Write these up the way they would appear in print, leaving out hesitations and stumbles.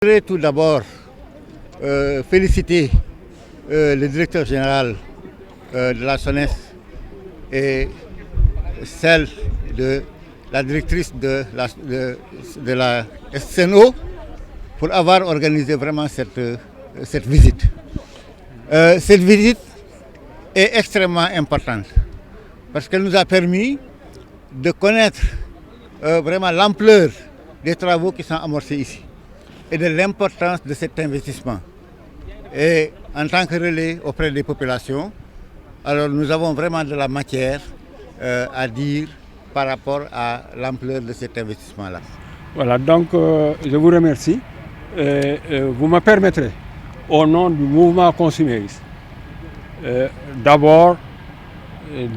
Je voudrais tout d'abord féliciter le directeur général de la SONES et celle de la directrice de la SNO pour avoir organisé vraiment cette visite. Cette visite est extrêmement importante parce qu'elle nous a permis de connaître vraiment l'ampleur des travaux qui sont amorcés ici et de l'importance de cet investissement. Et en tant que relais auprès des populations, alors nous avons vraiment de la matière à dire par rapport à l'ampleur de cet investissement-là. Voilà, donc je vous remercie. Vous me permettrez, au nom du mouvement consumériste, d'abord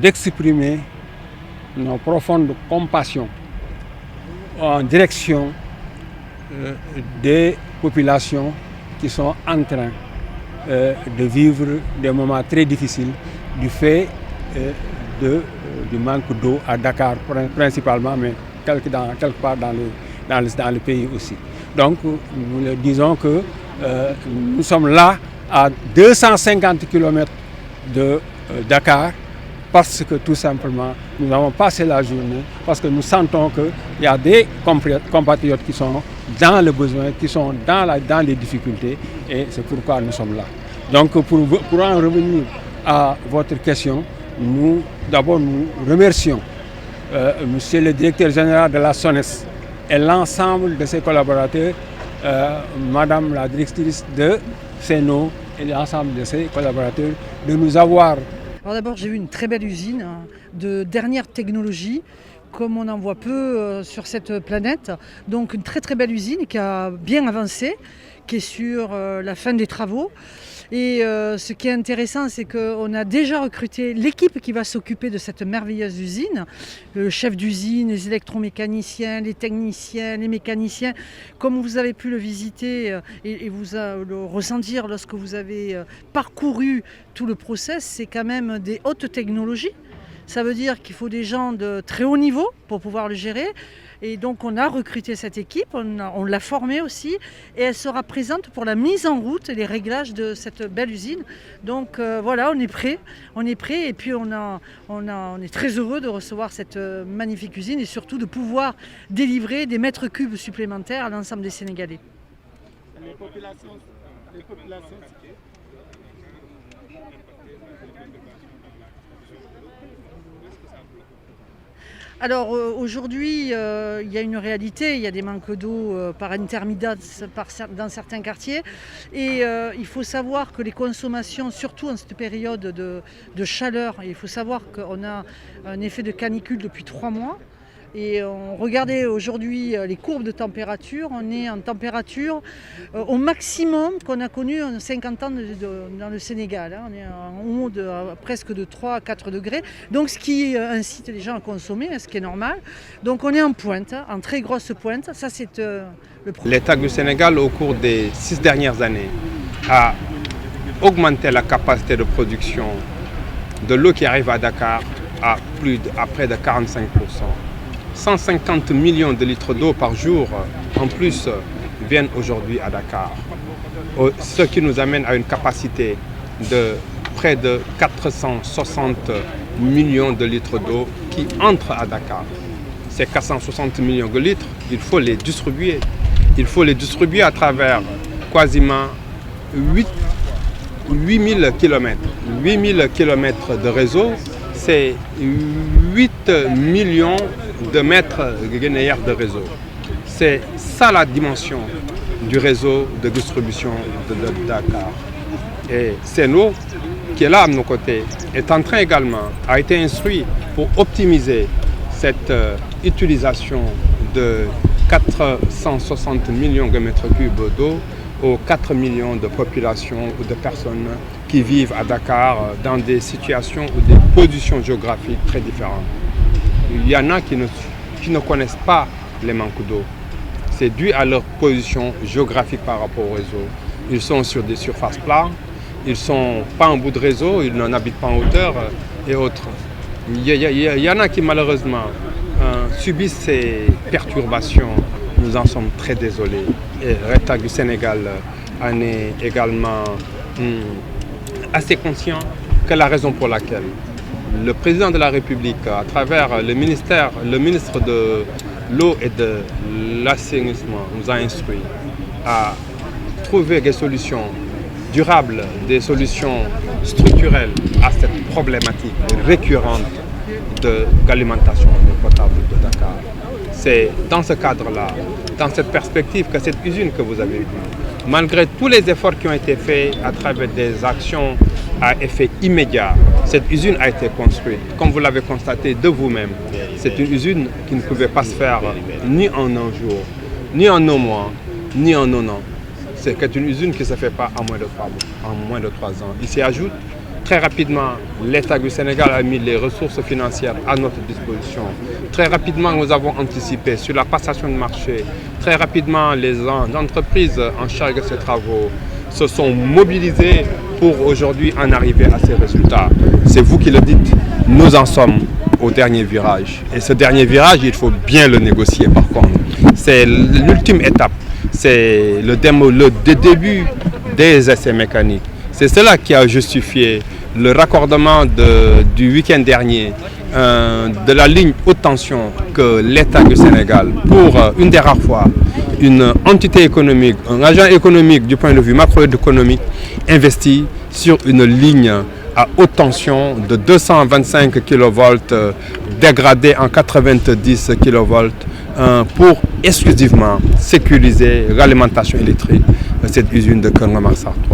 d'exprimer nos profondes compassions en direction des populations qui sont en train de vivre des moments très difficiles du fait du manque d'eau à Dakar principalement, mais quelque part dans le pays aussi. Donc nous disons que nous sommes là à 250 km de Dakar parce que tout simplement nous avons passé la journée, parce que nous sentons qu'il y a des compatriotes qui sont dans le besoin, qui sont dans les difficultés, et c'est pourquoi nous sommes là. Donc pour en revenir à votre question, nous remercions monsieur le directeur général de la SONES et l'ensemble de ses collaborateurs, madame la directrice de SENO et l'ensemble de ses collaborateurs de nous avoir. Alors d'abord, j'ai vu une très belle usine de dernière technologie, comme on en voit peu sur cette planète. Donc une très très belle usine qui a bien avancé, qui est sur la fin des travaux. Et ce qui est intéressant, c'est qu'on a déjà recruté l'équipe qui va s'occuper de cette merveilleuse usine. Le chef d'usine, les électromécaniciens, les techniciens, les mécaniciens. Comme vous avez pu le visiter et vous le ressentir lorsque vous avez parcouru tout le process, c'est quand même des hautes technologies. Ça veut dire qu'il faut des gens de très haut niveau pour pouvoir le gérer. Et donc on a recruté cette équipe, on l'a formée aussi, et elle sera présente pour la mise en route et les réglages de cette belle usine. Donc voilà, on est prêt, et puis on est très heureux de recevoir cette magnifique usine et surtout de pouvoir délivrer des mètres cubes supplémentaires à l'ensemble des Sénégalais. Les populations. Alors aujourd'hui, il y a une réalité, il y a des manques d'eau par intermittence dans certains quartiers. Et il faut savoir que les consommations, surtout en cette période de chaleur, il faut savoir qu'on a un effet de canicule depuis 3 mois. Et on regardait aujourd'hui les courbes de température, on est en température au maximum qu'on a connu en 50 ans dans le Sénégal. On est en haut de presque de 3 à 4 degrés, donc ce qui incite les gens à consommer, ce qui est normal. Donc on est en pointe, en très grosse pointe, ça c'est le problème. L'État du Sénégal au cours des 6 dernières années a augmenté la capacité de production de l'eau qui arrive à Dakar à près de 45%. 150 millions de litres d'eau par jour en plus viennent aujourd'hui à Dakar. Ce qui nous amène à une capacité de près de 460 millions de litres d'eau qui entrent à Dakar. Ces 460 millions de litres, il faut les distribuer. Il faut les distribuer à travers quasiment 8000 km. 8000 km de réseau, c'est 8 millions de mètres linéaires de réseau. C'est ça la dimension du réseau de distribution de Dakar. Et SENO, qui est là à nos côtés, est en train également, a été instruit pour optimiser cette utilisation de 460 millions de mètres cubes d'eau aux 4 millions de populations ou de personnes qui vivent à Dakar dans des situations ou des positions géographiques très différentes. Il y en a qui ne connaissent pas les manques d'eau. C'est dû à leur position géographique par rapport au réseau. Ils sont sur des surfaces planes, ils ne sont pas en bout de réseau, ils n'en habitent pas en hauteur et autres. Il y en a qui malheureusement subissent ces perturbations nous en sommes très désolés. Et l'État du Sénégal en est également assez conscient que la raison pour laquelle le président de la République, à travers le ministre de l'eau et de l'assainissement, nous a instruit à trouver des solutions durables, des solutions structurelles à cette problématique récurrente de l'alimentation potable de Dakar. C'est dans ce cadre-là, dans cette perspective que cette usine que vous avez vue, malgré tous les efforts qui ont été faits à travers des actions à effet immédiat, cette usine a été construite, comme vous l'avez constaté de vous-même. C'est une usine qui ne pouvait pas se faire ni en un jour, ni en un mois, ni en un an. C'est une usine qui ne se fait pas en moins de 3 ans. Il s'y ajoute, très rapidement, l'État du Sénégal a mis les ressources financières à notre disposition. Très rapidement, nous avons anticipé sur la passation de marché. Très rapidement, les entreprises en charge de ces travaux se sont mobilisées pour aujourd'hui en arriver à ces résultats. C'est vous qui le dites, nous en sommes au dernier virage. Et ce dernier virage, il faut bien le négocier par contre. C'est l'ultime étape, c'est le début des essais mécaniques. C'est cela qui a justifié le raccordement du week-end dernier de la ligne haute tension que l'État du Sénégal, pour une des rares fois, une entité économique, un agent économique du point de vue macroéconomique, investit sur une ligne à haute tension de 225 kV dégradée en 90 kV pour exclusivement sécuriser l'alimentation électrique de cette usine de Keur Massar 3.